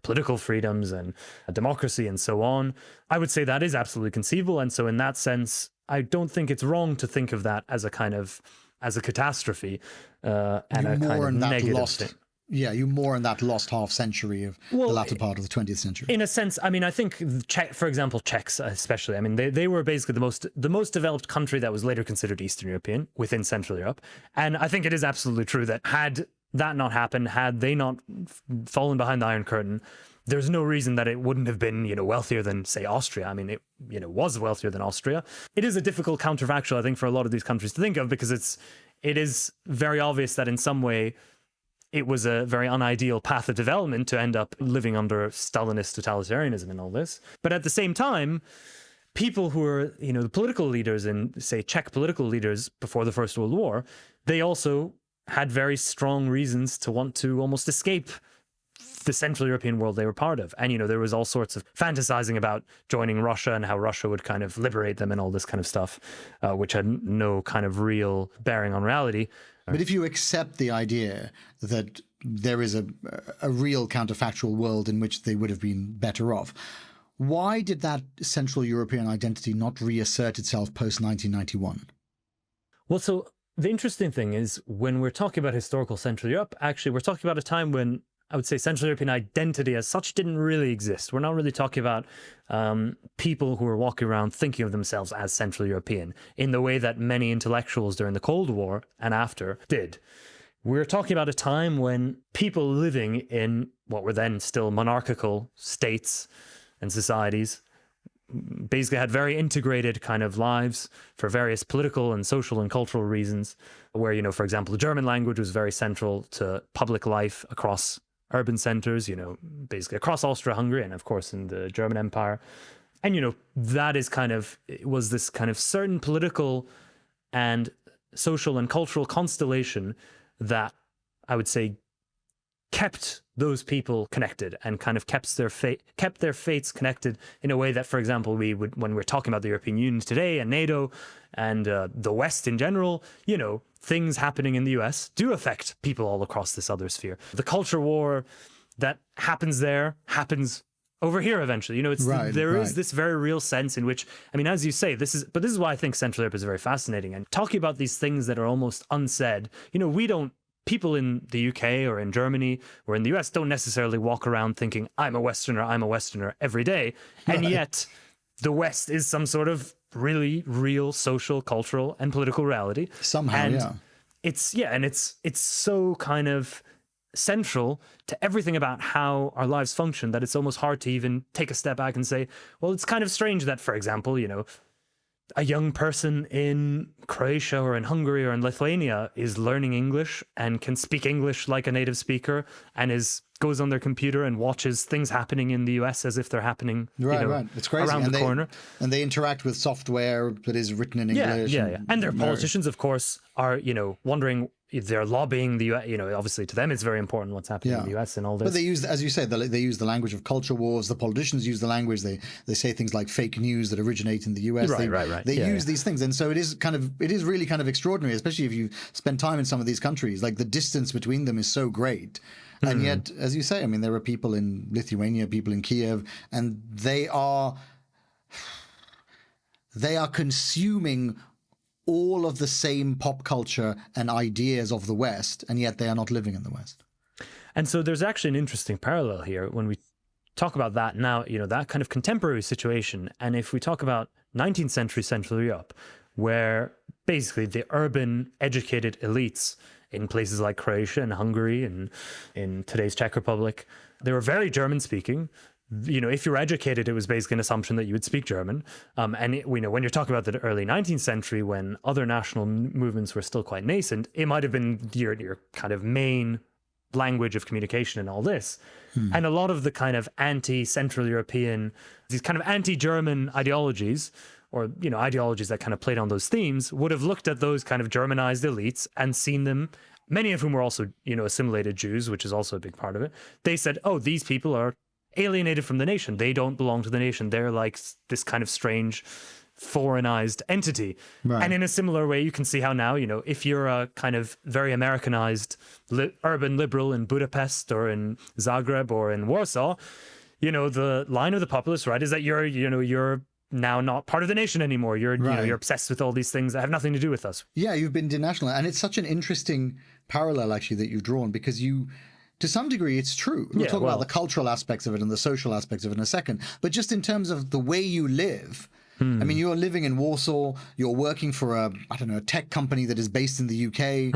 [SPEAKER 2] political freedoms and democracy and so on. I would say that is absolutely conceivable. And so in that sense, I don't think it's wrong to think of that as a catastrophe and a kind of negative thing.
[SPEAKER 1] Yeah, you're more in that lost half century of the latter part of the 20th century.
[SPEAKER 2] In a sense, I think, for example, Czechs especially, they were basically the most developed country that was later considered Eastern European within Central Europe. And I think it is absolutely true that had that not happened, had they not fallen behind the Iron Curtain, there's no reason that it wouldn't have been, wealthier than, say, Austria. It was wealthier than Austria. It is a difficult counterfactual, I think, for a lot of these countries to think of, because it is very obvious that in some way it was a very unideal path of development to end up living under Stalinist totalitarianism and all this. But at the same time, people who were, the political leaders in, say, Czech political leaders before the First World War, they also had very strong reasons to want to almost escape the Central European world they were part of. And, there was all sorts of fantasizing about joining Russia and how Russia would kind of liberate them and all this kind of stuff, which had no kind of real bearing on reality.
[SPEAKER 1] But if you accept the idea that there is a real counterfactual world in which they would have been better off, why did that Central European identity not reassert itself post-1991?
[SPEAKER 2] Well, so the interesting thing is, when we're talking about historical Central Europe, actually, we're talking about a time when I would say Central European identity as such didn't really exist. We're not really talking about people who were walking around thinking of themselves as Central European in the way that many intellectuals during the Cold War and after did. We're talking about a time when people living in what were then still monarchical states and societies basically had very integrated kind of lives for various political and social and cultural reasons, where, for example, the German language was very central to public life across urban centers, basically across Austria-Hungary and, of course, in the German Empire. And, that is it was this kind of certain political and social and cultural constellation that I would say kept those people connected and kind of kept their fates connected in a way that, for example, we would, when we're talking about the European Union today and NATO and the West in general, things happening in the US do affect people all across this other sphere. The culture war that happens there happens over here eventually. There is this very real sense in which, as you say, this is why I think Central Europe is very fascinating. And talking about these things that are almost unsaid, people in the UK or in Germany or in the US don't necessarily walk around thinking, I'm a Westerner every day. And yet the West is some sort of really real social, cultural, and political reality.
[SPEAKER 1] Somehow,
[SPEAKER 2] and it's so kind of central to everything about how our lives function that it's almost hard to even take a step back and say, well, it's kind of strange that, for example, a young person in Croatia or in Hungary or in Lithuania is learning English and can speak English like a native speaker and goes on their computer and watches things happening in the US as if they're happening
[SPEAKER 1] It's crazy.
[SPEAKER 2] around the corner.
[SPEAKER 1] And they interact with software that is written in English.
[SPEAKER 2] And their politicians, of course, are, wondering, they're lobbying the US, obviously to them it's very important what's happening in the US and all this.
[SPEAKER 1] But they use, as you said, they use the language of culture wars. The politicians use the language. They say things like fake news that originate in the US. They use these things. And so it is really kind of extraordinary, especially if you spend time in some of these countries. Like the distance between them is so great. And yet, as you say, there are people in Lithuania, people in Kiev, and they are consuming all of the same pop culture and ideas of the West, and yet they are not living in the West.
[SPEAKER 2] And so there's actually an interesting parallel here when we talk about that now, that kind of contemporary situation. And if we talk about 19th century Central Europe, where basically the urban educated elites in places like Croatia and Hungary and in today's Czech Republic, they were very German speaking. If you were educated, it was basically an assumption that you would speak German. When you're talking about the early 19th century, when other national movements were still quite nascent, it might have been your kind of main language of communication and all this. And a lot of the kind of anti-Central European, these kind of anti-German ideologies, or, ideologies that kind of played on those themes, would have looked at those kind of Germanized elites and seen them, many of whom were also, assimilated Jews, which is also a big part of it. They said, oh, these people are alienated from the nation. They don't belong to the nation. They're like this kind of strange foreignized entity. Right. And in a similar way, you can see how now, if you're a kind of very Americanized urban liberal in Budapest or in Zagreb or in Warsaw, the line of the populace, right, is that you're now not part of the nation anymore. You're,
[SPEAKER 1] right.
[SPEAKER 2] You're obsessed with all these things that have nothing to do with us.
[SPEAKER 1] Yeah, you've been denational. And it's such an interesting parallel, actually, that you've drawn, because to some degree, it's true. We'll talk about the cultural aspects of it and the social aspects of it in a second. But just in terms of the way you live, I mean, you're living in Warsaw, you're working for a tech company that is based in the UK.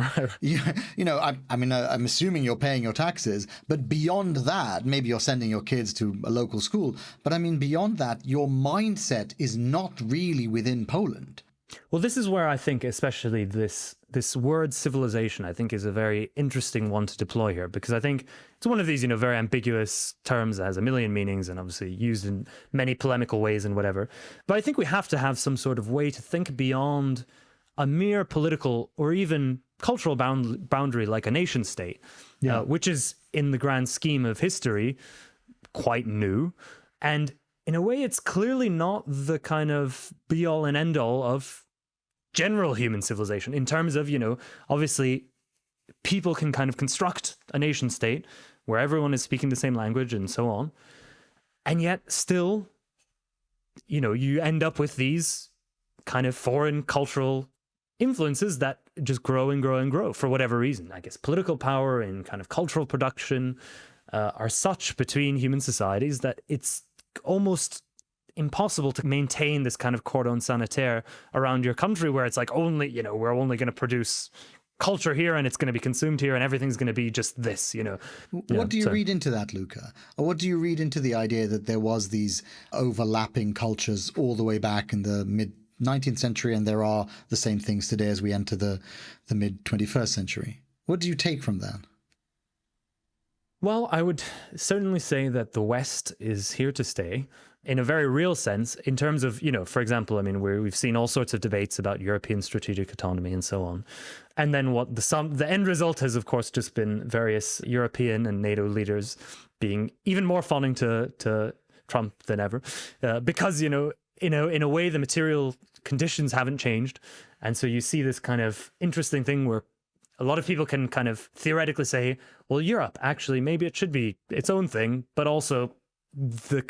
[SPEAKER 1] I'm assuming you're paying your taxes. But beyond that, maybe you're sending your kids to a local school. But I mean, beyond that, your mindset is not really within Poland.
[SPEAKER 2] Well, this is where I think especially this word civilization, I think, is a very interesting one to deploy here, because I think it's one of these, very ambiguous terms that has a million meanings and obviously used in many polemical ways and whatever. But I think we have to have some sort of way to think beyond a mere political or even cultural boundary like a nation state, which is in the grand scheme of history quite new. And in a way, it's clearly not the kind of be-all and end-all of general human civilization in terms of, obviously people can kind of construct a nation state where everyone is speaking the same language and so on. And yet still, you end up with these kind of foreign cultural influences that just grow and grow and grow for whatever reason. I guess political power and kind of cultural production are such between human societies that it's almost impossible to maintain this kind of cordon sanitaire around your country where it's like only, we're only going to produce culture here and it's going to be consumed here and everything's going to be just this,
[SPEAKER 1] What do you read into that, Luka? Or what do you read into the idea that there was these overlapping cultures all the way back in the mid-19th century and there are the same things today as we enter the mid-21st century? What do you take from that?
[SPEAKER 2] Well, I would certainly say that the West is here to stay in a very real sense in terms of, for example, I mean, we've seen all sorts of debates about European strategic autonomy and so on. And then the end result has, of course, just been various European and NATO leaders being even more fawning to Trump than ever, because, in a way, the material conditions haven't changed. And so you see this kind of interesting thing where a lot of people can kind of theoretically say, well, Europe, actually, maybe it should be its own thing, but also the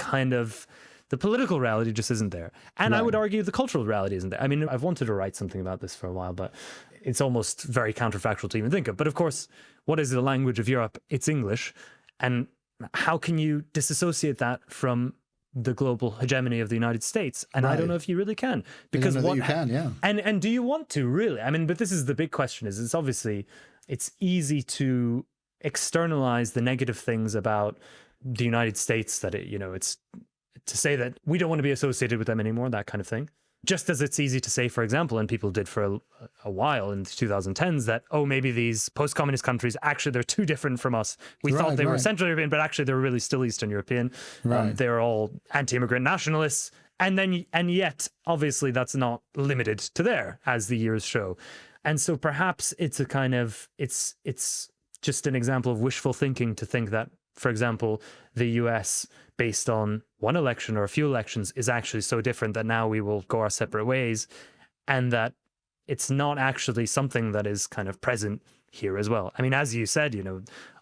[SPEAKER 2] political reality just isn't there. And right. I would argue the cultural reality isn't there. I mean, I've wanted to write something about this for a while, but it's almost very counterfactual to even think of. But of course, what is the language of Europe? It's English. And how can you disassociate that from the global hegemony of the United States? And right. I don't know if you really can, because
[SPEAKER 1] you can, yeah.
[SPEAKER 2] And do you want to really? I mean, but this is the big question: is it's easy to externalize the negative things about the United States, that it's to say that we don't want to be associated with them anymore, that kind of thing. Just as it's easy to say, for example, and people did for a while in the 2010s, that, oh, maybe these post-communist countries, actually, they're too different from us. We thought they were Central European, but actually they're really still Eastern European. Right. They're all anti-immigrant nationalists. And yet, obviously, that's not limited to there, as the years show. And so perhaps it's a kind of, it's just an example of wishful thinking to think that, for example, the US, based on one election or a few elections, is actually so different that now we will go our separate ways, and that it's not actually something that is kind of present here as well. I mean, as you said,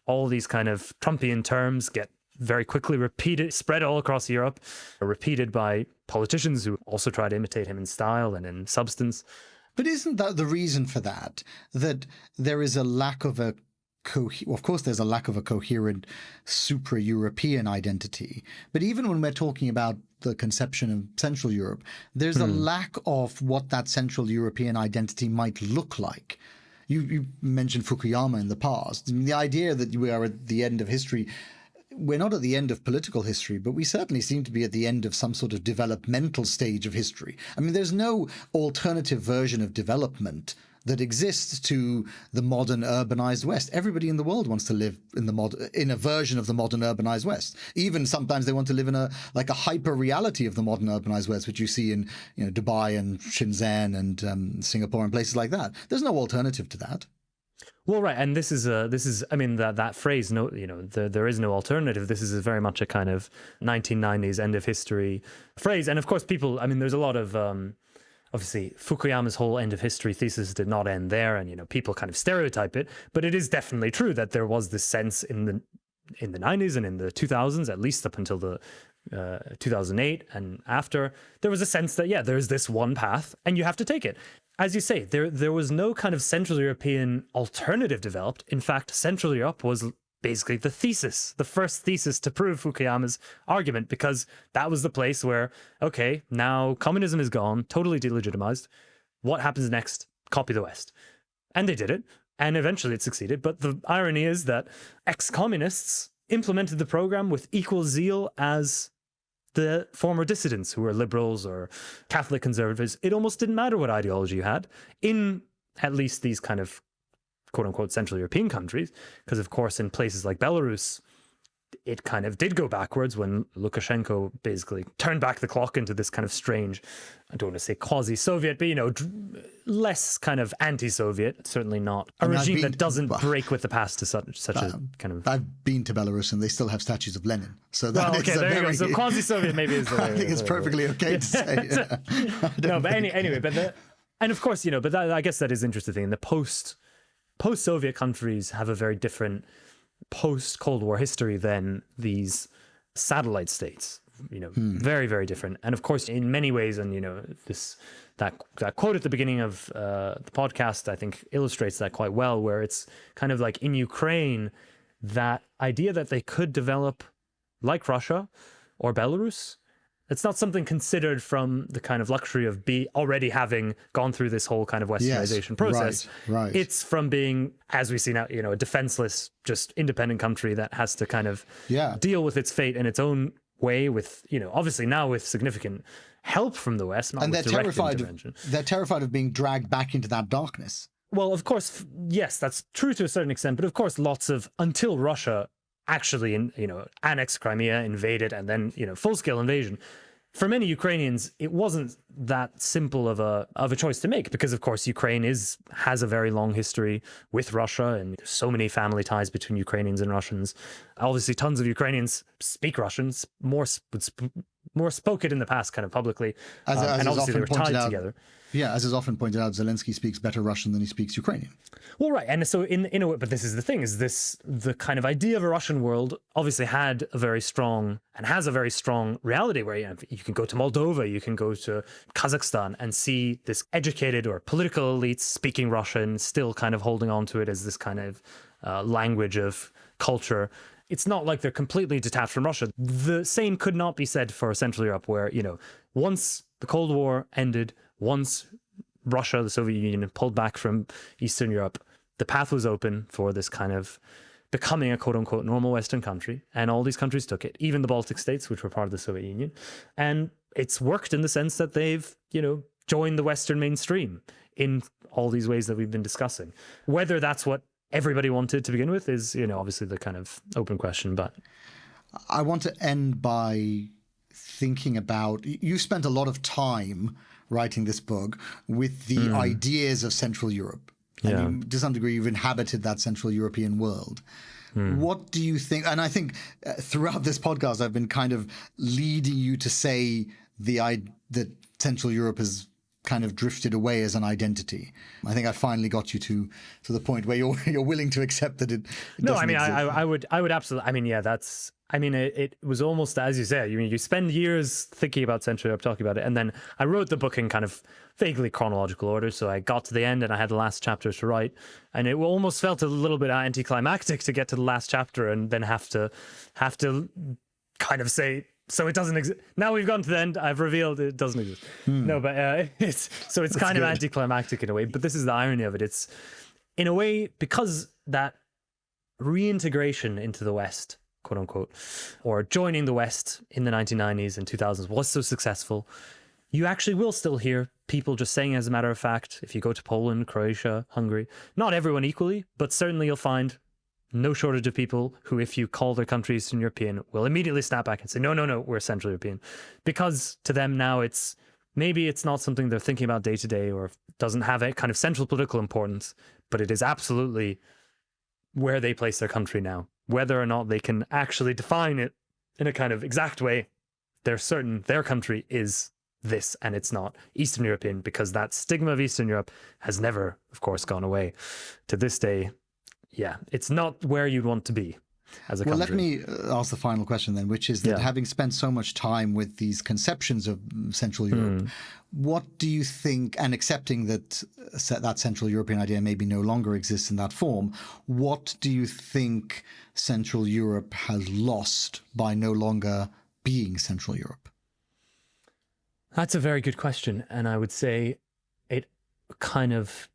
[SPEAKER 2] all these kind of Trumpian terms get very quickly repeated, spread all across Europe, repeated by politicians who also try to imitate him in style and in substance.
[SPEAKER 1] But isn't that the reason for that there is a lack of a of course, there's a lack of a coherent supra-European identity. But even when we're talking about the conception of Central Europe, there's a lack of what that Central European identity might look like. You mentioned Fukuyama in the past. I mean, the idea that we are at the end of history, we're not at the end of political history, but we certainly seem to be at the end of some sort of developmental stage of history. I mean, there's no alternative version of development that exists to the modern urbanized West. Everybody in the world wants to live in a version of the modern urbanized West. Even sometimes they want to live in a hyper reality of the modern urbanized West, which you see in Dubai and Shenzhen and Singapore and places like that. There's no alternative to that.
[SPEAKER 2] Well, right, and this is I mean that phrase, there is no alternative. This is very much a kind of 1990s end of history phrase, and of course, there's a lot of obviously, Fukuyama's whole end of history thesis did not end there, and people kind of stereotype it. But it is definitely true that there was this sense in the 90s and in the 2000s, at least up until the 2008 and after, there was a sense that there's this one path, and you have to take it. As you say, there was no kind of Central European alternative developed. In fact, Central Europe was basically the first thesis to prove Fukuyama's argument, because that was the place where, okay, now communism is gone, totally delegitimized. What happens next? Copy the West. And they did it, and eventually it succeeded. But the irony is that ex-communists implemented the program with equal zeal as the former dissidents who were liberals or Catholic conservatives. It almost didn't matter what ideology you had in at least these kind of quote-unquote Central European countries, because of course in places like Belarus, it kind of did go backwards when Lukashenko basically turned back the clock into this kind of strange, I don't want to say quasi-Soviet, but less kind of anti-Soviet, certainly not a regime that doesn't break with the past to such a kind of...
[SPEAKER 1] I've been to Belarus and they still have statues of Lenin. So
[SPEAKER 2] that is there you go. So quasi-Soviet maybe is the way.
[SPEAKER 1] I think it's perfectly okay to say.
[SPEAKER 2] No, but anyway, and of course, but that, I guess that is interesting. In the post-Soviet countries have a very different post-Cold War history than these satellite states, very, very different. And of course, in many ways, and that quote at the beginning of the podcast, I think illustrates that quite well, where it's kind of like in Ukraine, that idea that they could develop like Russia or Belarus, it's not something considered from the kind of luxury of already having gone through this whole kind of westernization process.
[SPEAKER 1] Right.
[SPEAKER 2] It's from being, as we see now, a defenseless, just independent country that has to kind of deal with its fate in its own way with, obviously now with significant help from the West, not with direct intervention.
[SPEAKER 1] They're terrified of being dragged back into that darkness.
[SPEAKER 2] Well, of course, yes, that's true to a certain extent, but of course, until Russia actually, annexed Crimea, invaded, and then, full-scale invasion. For many Ukrainians, it wasn't that simple of a choice to make, because, of course, Ukraine has a very long history with Russia, and there's so many family ties between Ukrainians and Russians. Obviously, tons of Ukrainians speak Russian, more spoke it in the past, kind of publicly, and obviously they were tied together.
[SPEAKER 1] Yeah, as is often pointed out, Zelensky speaks better Russian than he speaks Ukrainian.
[SPEAKER 2] Well, right, and so in a way, but this is the thing: the kind of idea of a Russian world obviously had a very strong and has a very strong reality where you can go to Moldova, you can go to Kazakhstan and see this educated or political elites speaking Russian, still kind of holding on to it as this kind of language of culture. It's not like they're completely detached from Russia. The same could not be said for Central Europe, where once the Cold War ended, once Russia, the Soviet Union, pulled back from Eastern Europe, the path was open for this kind of becoming a quote-unquote normal Western country, and all these countries took it, even the Baltic states, which were part of the Soviet Union. And it's worked in the sense that they've, joined the Western mainstream in all these ways that we've been discussing. Whether that's what everybody wanted to begin with is, obviously the kind of open question. But
[SPEAKER 1] I want to end by thinking about, you spent a lot of time writing this book with the ideas of Central Europe. And you, to some degree, you've inhabited that Central European world. What do you think? And I think throughout this podcast, I've been kind of leading you to say that Central Europe has kind of drifted away as an identity? I think I finally got you to the point where you're willing to accept that it
[SPEAKER 2] No,
[SPEAKER 1] doesn't
[SPEAKER 2] I mean,
[SPEAKER 1] exist.
[SPEAKER 2] I would absolutely. I mean, yeah, it was almost, as you say, you spend years thinking about Central Europe, talking about it, and then I wrote the book in kind of vaguely chronological order. So I got to the end and I had the last chapter to write, and it almost felt a little bit anticlimactic to get to the last chapter and then have to kind of say, so it doesn't exist. Now we've gotten to the end. I've revealed it doesn't exist. No, but it's kind of anticlimactic in a way. But this is the irony of it. It's in a way because that reintegration into the West, quote unquote, or joining the West in the 1990s and 2000s was so successful. You actually will still hear people just saying, as a matter of fact, if you go to Poland, Croatia, Hungary, not everyone equally, but certainly you'll find no shortage of people who, if you call their country Eastern European, will immediately snap back and say, no, we're Central European. Because to them now maybe it's not something they're thinking about day to day or doesn't have a kind of central political importance, but it is absolutely where they place their country now. Whether or not they can actually define it in a kind of exact way, they're certain their country is this and it's not Eastern European, because that stigma of Eastern Europe has never, of course, gone away. To this day, yeah, it's not where you'd want to be as a country.
[SPEAKER 1] Well, let me ask the final question then, which is that having spent so much time with these conceptions of Central Europe, what do you think, and accepting that that Central European idea maybe no longer exists in that form, what do you think Central Europe has lost by no longer being Central Europe?
[SPEAKER 2] That's a very good question. And I would say it kind of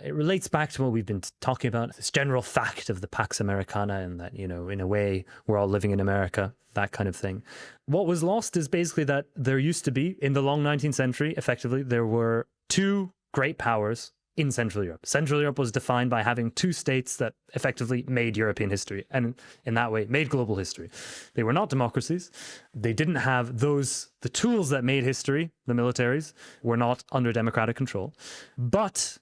[SPEAKER 2] it relates back to what we've been talking about, this general fact of the Pax Americana, and that, in a way, we're all living in America, that kind of thing. What was lost is basically that there used to be, in the long 19th century, effectively, there were two great powers in Central Europe. Central Europe was defined by having two states that effectively made European history, and in that way, made global history. They were not democracies. They didn't have the tools that made history, the militaries, were not under democratic control. But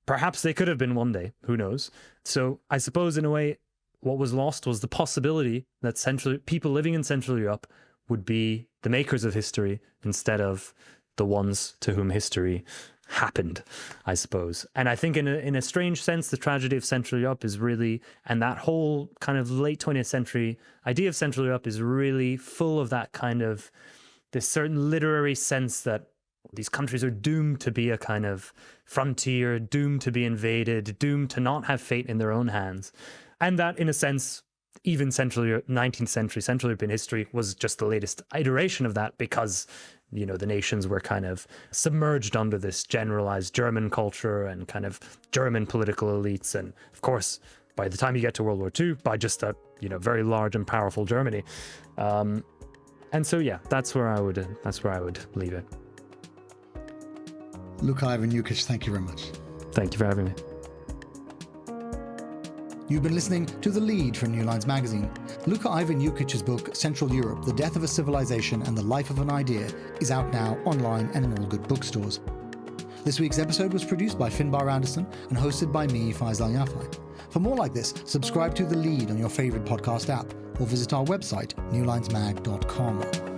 [SPEAKER 2] perhaps they could have been one day, who knows? So I suppose in a way, what was lost was the possibility that people living in Central Europe would be the makers of history instead of the ones to whom history happened, I suppose. And I think in a strange sense, the tragedy of Central Europe is really, and that whole kind of late 20th century idea of Central Europe is really full of that kind of, this certain literary sense that these countries are doomed to be a kind of frontier, doomed to be invaded, doomed to not have fate in their own hands. And that, in a sense, even 19th century Central European history was just the latest iteration of that, because, the nations were kind of submerged under this generalized German culture and kind of German political elites. And of course, by the time you get to World War II, by just a, very large and powerful Germany. And so, yeah, that's where I would leave it.
[SPEAKER 1] Luka Ivan Jukić, thank you very much.
[SPEAKER 2] Thank you for having me.
[SPEAKER 1] You've been listening to The Lead from New Lines magazine. Luka Ivan Jukic's book, Central Europe, The Death of a Civilization and the Life of an Idea, is out now online and in all good bookstores. This week's episode was produced by Finbar Anderson and hosted by me, Faisal Al Yafai. For more like this, subscribe to The Lead on your favourite podcast app or visit our website, newlinesmag.com.